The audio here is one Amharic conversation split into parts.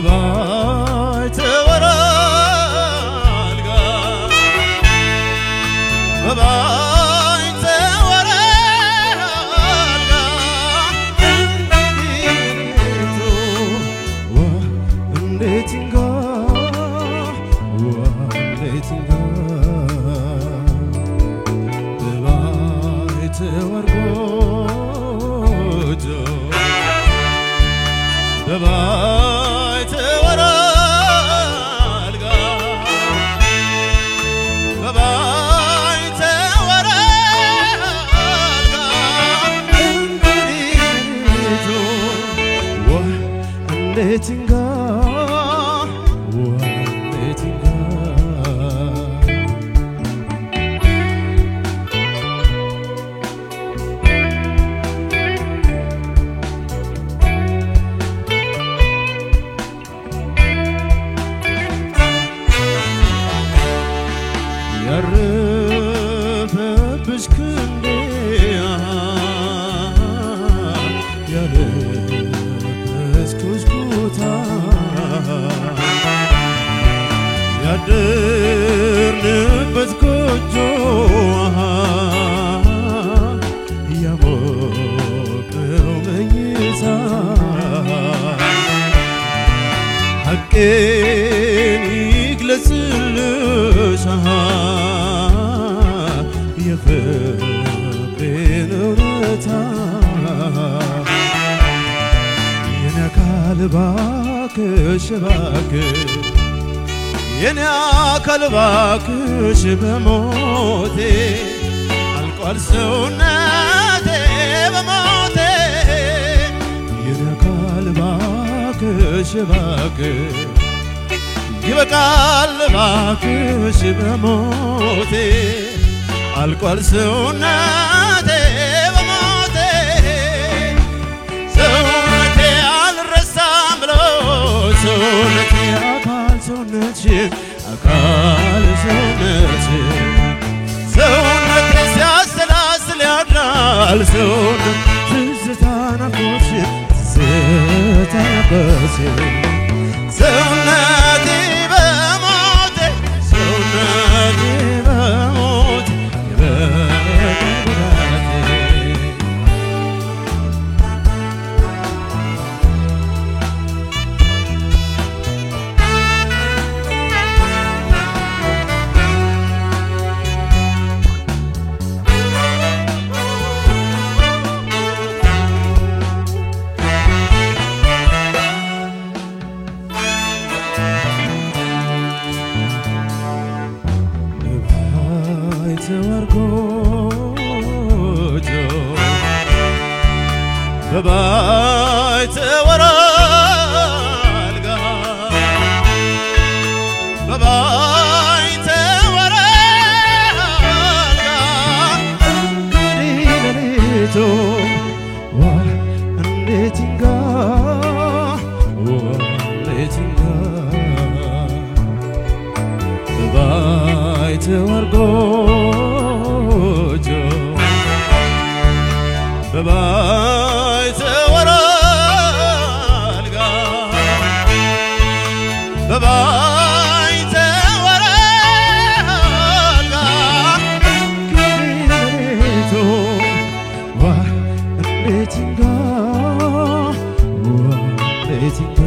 በባይተ ወራልጋ በባይተ ወራልጋ እንዴቱ እንዴትንጋ እንዴትንጋ በባይተ ወርጎጆ በባይተ ወራልጋ በባይተ ወራልጋ እንዴቱ እንዴትንጋ እንዴትንጋ ያረፈብሽ ክንዴ ያለበስኩሽ ቦታ ያደርንበት ጎጆ ያሞቀው መኝታ ሐቄን ይግለጽልሽ የፍቅሬን እውነታ የኔ አካል እባክሽ እባክሽ የኔ አካል እባክሽ በሞቴ አልቋል ሰውነቴ በሞቴ የኔ አካል እባክሽ እባክሽ ይበቃል እባክሽ በሞቴ አልቋል ሰውነቴ በሞቴ ሰውነቴ አልረሳም ብሎ ሰውነቴ አካል ሰውነትሽን አካል ሰውነትሽን ሰውነቴ ሲያሰላስል ያድራል ሰውነት ትዝታ ናፍቆትሽን ትዝታ ናፍቆትሽን ሰውነቴ በሞቴ ሰውነቴ በሞቴ በባይተ ወራልጋ በባይተ ወራልጋ እንግዲህ ሌሊቱ እንዴት ይንጋ እንዴት ይንጋ በባይተ ወርጎጆ በባይተ ወራልጋ በባይተ ወራልጋ እንግዲህ እንዴት ይንጋ እንዴት ይንጋ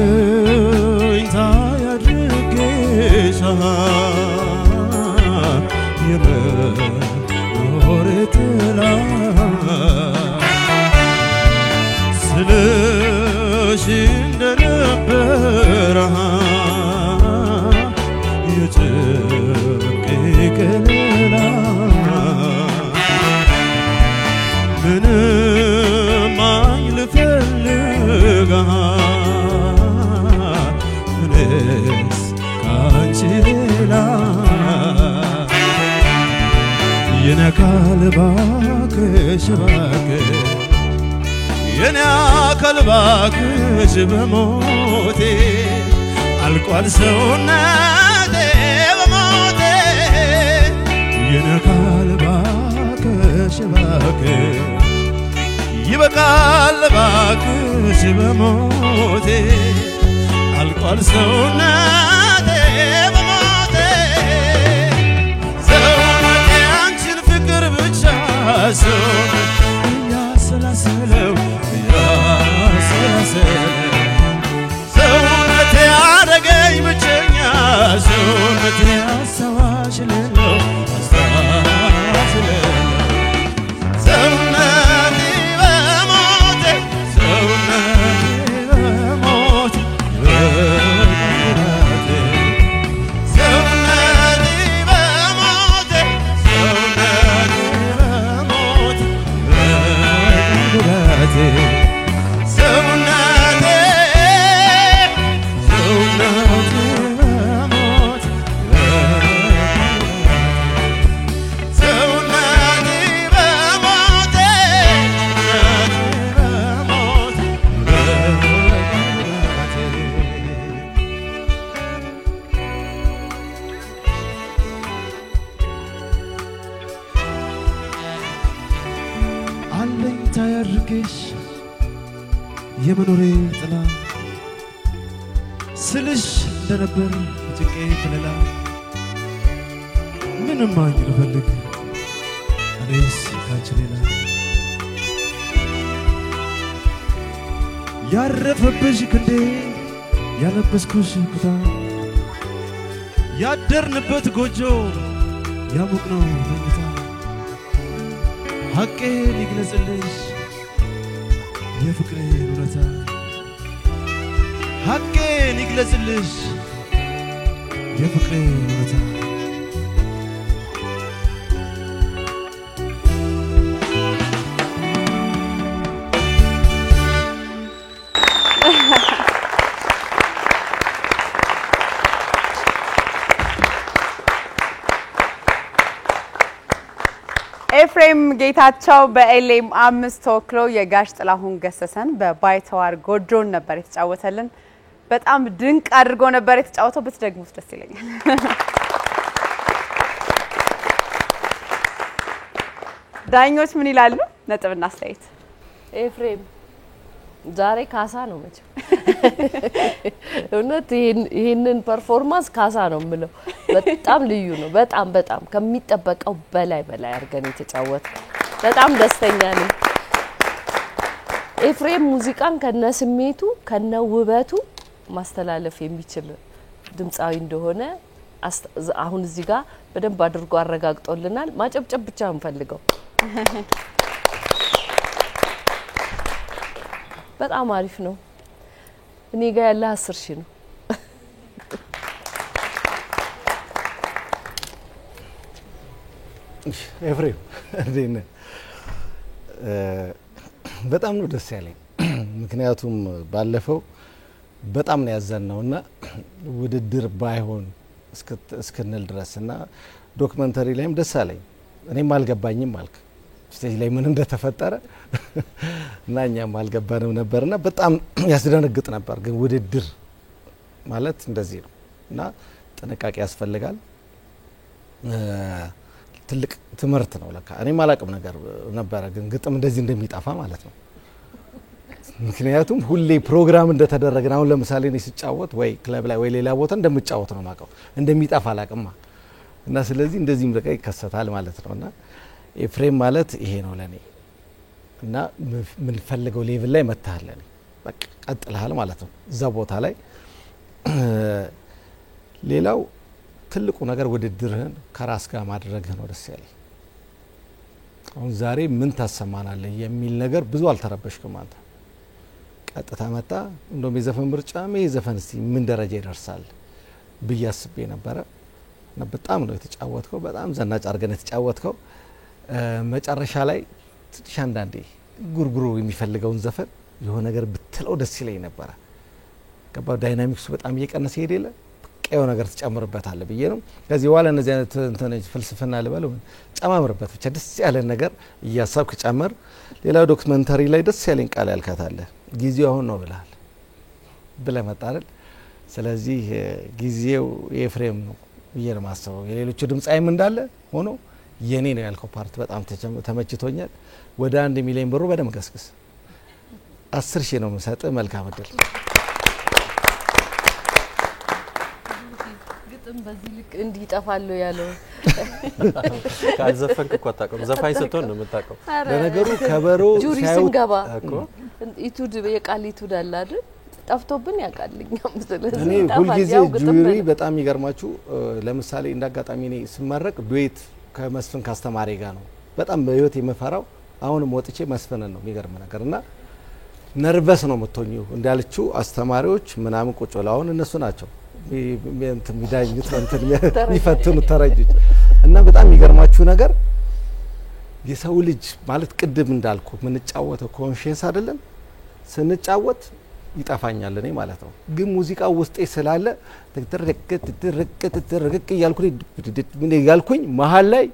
አለኝታ ያድርግሽ የመኖሬ ጥላ ስለሽ እንደነበረ የጭንቄ ከለላ ምንም አይልፈልጋ እኔስ ካንቺ ሌላ የኔ አካል እባክሽ እባክሽ የኔ አካል ባክሽ በሞቴ አልቋል ሰውነቴ በሞቴ የኔ አካል ባክሽ ይበቃል ባክሽ በሞቴ አልቋል ሰውነቴ በሞቴ ሰውነቴ አንቺን ፍቅር ብቻ ሰውነቴ ያሰላሰለው ሰውነቴ አደረገኝ ብቸኛ ሰውነቴ አስታዋሽ ሌለው አስታዋሽ ሌለው ሰውነቴ በሞቴ ሰውነቴ በሞቴ ሰውነቴ በሞቴ ሰውነቴ በሞቴ ሰውነቴ ታያርግሽ የመኖሬ ጥላ ስልሽ እንደነበር ጭቄ ከለላ ምንም ማግኘት ልፈልግ እኔስ ካንቺ ሌላ ያረፈብሽ ክንዴ ያለበስኩሽ ኩታ ያደርንበት ጎጆ ያሙቅነው መኝታ ሐቄን ይግለጽልሽ የፍቅሬን እውነታ ሐቄን ይግለጽልሽ የፍቅሬን እውነታ ኤፍሬም ጌታቸው በኤልኤም 5 ተወክሎ የጋሽ ጥላሁን ገሰሰን በባይተዋር ጎጆን ነበር የተጫወተልን። በጣም ድንቅ አድርጎ ነበር የተጫወተው። ብትደግሙት ደስ ይለኛል። ዳኞች ምን ይላሉ? ነጥብና አስተያየት። ኤፍሬም ዛሬ ካሳ ነው መቼም እውነት ይሄንን ፐርፎርማንስ ካሳ ነው ምለው። በጣም ልዩ ነው። በጣም ከሚጠበቀው በላይ አርገን የተጫወተው በጣም ደስተኛ ነኝ። ኤፍሬም ሙዚቃን ከነስሜቱ ከነውበቱ ማስተላለፍ የሚችል ድምጻዊ እንደሆነ አሁን እዚህ ጋር በደንብ አድርጎ አረጋግጦልናል። ማጨብጨብ ብቻ እንፈልገው። በጣም አሪፍ ነው። እኔ ጋር ያለ 10,000 ነው። ኤፍሬም እንዴነ በጣም ነው ደስ ያለኝ። ምክንያቱም ባለፈው በጣም ነው ያዘነውና ውድድር ባይሆን እስከነል ድረስና ዶክመንተሪ ላይም ደስ አለኝ። እኔም አልገባኝም አልክ ስቴጅ ላይ ምን እንደተፈጠረ እና እኛም አልገባንም ነበርና በጣም ያስደነግጥ ነበር። ግን ውድድር ማለት እንደዚህ ነው እና ጥንቃቄ ያስፈልጋል። ትልቅ ትምህርት ነው ለካ። እኔ ማላቅም ነገር ነበር ግን ግጥም እንደዚህ እንደሚጣፋ ማለት ነው። ምክንያቱም ሁሌ ፕሮግራም እንደተደረገና አሁን ለምሳሌ እኔ ሲጫወት ወይ ክለብ ላይ ወይ ሌላ ቦታ እንደምጫወት ነው ማቀው እንደሚጣፋ አላቅማ እና ስለዚህ እንደዚህም ለካ ይከሰታል ማለት ነውና ኤፍሬም ማለት ይሄ ነው ለኔ እና ምን ፈልገው ሌቭል ላይ መታለኝ በቃ ቀጥልሃል ማለት ነው እዛ ቦታ ላይ። ሌላው ትልቁ ነገር ውድድርህን ከራስ ጋር ማድረግህ ነው ደስ ያለኝ። አሁን ዛሬ ምን ታሰማናለህ የሚል ነገር ብዙ አልተረበሽክም አንተ። ቀጥታ መጣ እንደውም የዘፈን ምርጫ የዘፈን እስቲ ምን ደረጃ ይደርሳል ብያስቤ ነበረ እና በጣም ነው የተጫወትከው። በጣም ዘናጭ አርገን የተጫወትከው። መጨረሻ ላይ ትንሽ አንዳንዴ ጉርጉሮ የሚፈልገውን ዘፈን የሆነ ነገር ብትለው ደስ ይለኝ ነበር። ገባ ዳይናሚክሱ በጣም እየቀነሰ ሄደለ በቃ የሆነ ነገር ተጨምርበታል ብዬ ነው ከዚህ በኋላ እነዚህ አይነት እንተነጅ ፍልስፍና ልበለው ጨማምርበት ብቻ ደስ ያለ ነገር እያሳብክ ጨምር ሌላው ዶክመንተሪ ላይ ደስ ያለኝ ቃል ያልካታለ ጊዜው አሁን ነው ብለህ መጣል ስለዚህ ጊዜው የኤፍሬም ነው ብዬ ነው ማሰበው የሌሎቹ ድምጻይም እንዳለ ሆኖ የኔ ነው ያልከው ፓርት በጣም ተመችቶኛል ወደ 1 ሚሊዮን ብር በደምቀስቅስ 10,000 ነው መሰጠ መልካም እድል ግጥም በዚህ ልክ እንዲጠፋሉ ያለው ካልዘፈንክ እኮ አታውቅም ዘፋኝ ስትሆን ነው የምታውቀው ለነገሩ ከበሮ ሳይውት እኮ ኢቱድ የቃል ኢቱድ አለ አይደል ጠፍቶብን ያቃልኛም ስለዚህ እኔ ሁሉ ጊዜ ጁሪ በጣም ይገርማችሁ ለምሳሌ እንዳጋጣሚ እኔ ስመረቅ ዱዌት ከመስፍን ካስተማሪ ጋር ነው በጣም በህይወት የመፈራው አሁንም ወጥቼ መስፍን ነው የሚገርም ነገርና ነርቨስ ነው መጥቶኝው እንዳልችው አስተማሪዎች ምናምን ቁጭ ብለው እነሱ ናቸው ሚዳኝት እንትን ይፈትኑ ተረጅት እና በጣም ይገርማችሁ ነገር የሰው ልጅ ማለት ቅድም እንዳልኩ ምን ጫወተው ኮንሺየንስ አይደለም ስንጫወት ይጣፋኛል እኔ ማለት ነው ግን ሙዚቃው ውስጤ ስላለ ተረከት ያልኩኝ መሃል ላይ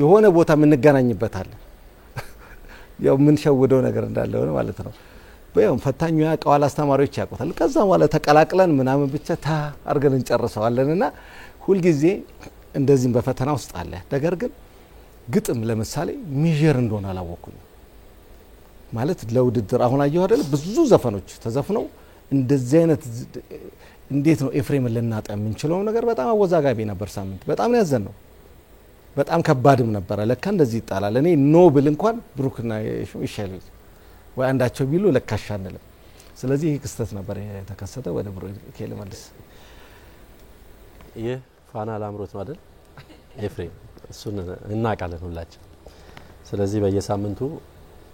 የሆነ ቦታ ምን ገናኝበታል ያው ምን ሸውደው ነገር እንዳለ ሆነ ማለት ነው በያው ፈታኙ ያቀዋል አስተማሪዎች ያቆታል ከዛ በኋላ ተቀላቅለን ምናምን ብቻ አርገን እንጨርሰዋለንና ሁሉ ጊዜ እንደዚህም በፈተና ውስጥ አለ ነገር ግን ግጥም ለምሳሌ ሜጀር እንደሆነ አላወኩኝ ማለት ለውድድር አሁን አየሁ አይደል ብዙ ዘፈኖች ተዘፍነው እንደዚህ አይነት እንዴት ነው ኤፍሬም ለናጣ የምንችለው ነገር በጣም አወዛጋቢ ነበር ሳምንት በጣም ነው ያዘነው በጣም ከባድም ነበር ለካ እንደዚህ ይጣላል እኔ ኖብል እንኳን ብሩክና ይሻላል ወይ አንዳቸው ቢሉ ለካሻነለ ስለዚህ ይሄ ክስተት ነበር የተከሰተ ወደ ብሩክ ከለማልስ ፋና ላምሮት ነው አይደል ኤፍሬም እሱን እናቃለን ሁላችን ስለዚህ በየሳምንቱ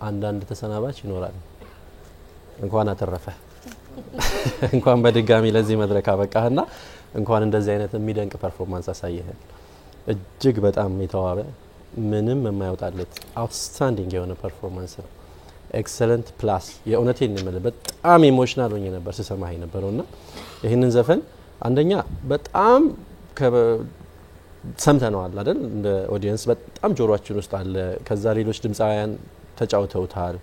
አንዳንድ ተሰናባች ይኖራል እንኳን አተረፈ እንኳን በድጋሚ ለዚህ መድረክ አበቃህና እንኳን እንደዚህ አይነት የሚደንቅ ፐርፎርማንስ አሳየህ እጅግ በጣም የተዋበ ምንም የማይወጣለት አውትስታንዲንግ የሆነ ፐርፎርማንስ ነው ኤክሰለንት ፕላስ የእውነቴን ነው በጣም ኢሞሽናል ሆኜ ነበር ስሰማህ ነበርውና ይሄንን ዘፈን አንደኛ በጣም ሰምተነዋል አይደል እንደ ኦዲየንስ በጣም ጆሮአችን ውስጥ አለ ከዛ ሌሎች ድምጻውያን ተጫውተውታል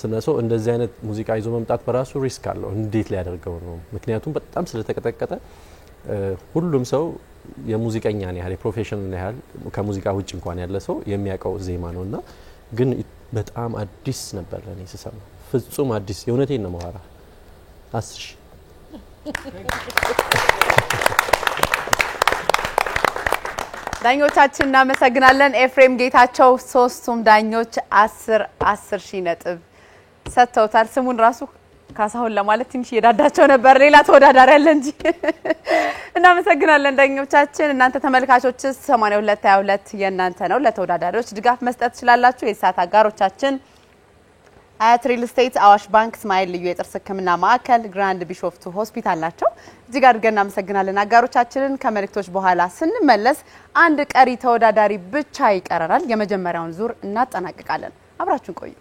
ስለዚህ እንደዚህ አይነት ሙዚቃ ይዞ መምጣት በራሱ ሪስክ አለው እንዴት ሊያደርገው ነው ምክንያቱም በጣም ስለተቀጠቀጠ ሁሉም ሰው የሙዚቀኛ ነው ያለ ፕሮፌሽናል ነው ያለ ከሙዚቃ ውጭ እንኳን ያለ ሰው የሚያቀው ዜማ ነውና ግን በጣም አዲስ ነበር ለኔ ሲሰማ ፍጹም አዲስ የእውነቴን ነው ማወራ 10 ዳኞቻችን እናመሰግናለን ኤፍሬም ጌታቸው ሶስቱም ዳኞች 10 ሺህ ነጥብ ሰጥተውታል ስሙን ራሱ ካሳሁን ለማለት ትንሽ የዳዳቸው ነበር ሌላ ተወዳዳሪ አለ እንጂ እናመሰግናለን ዳኞቻችን እናንተ ተመልካቾችስ 8222 የናንተ ነው ለተወዳዳሪዎች ድጋፍ መስጠት ይችላልላችሁ የሳት አጋሮቻችን አያት ሪል ስቴት አዋሽ ባንክ ስማይል ልዩ የጥርስ ህክምና ማዕከል ግራንድ ቢሾፍቱ ሆስፒታል ናቸው እዚህ ጋር ገና እናመሰግናለን አጋሮቻችንን ከመልእክቶች በኋላ ስንመለስ አንድ ቀሪ ተወዳዳሪ ብቻ ይቀረናል የመጀመሪያውን ዙር እናጠናቅቃለን አብራችሁን ቆዩ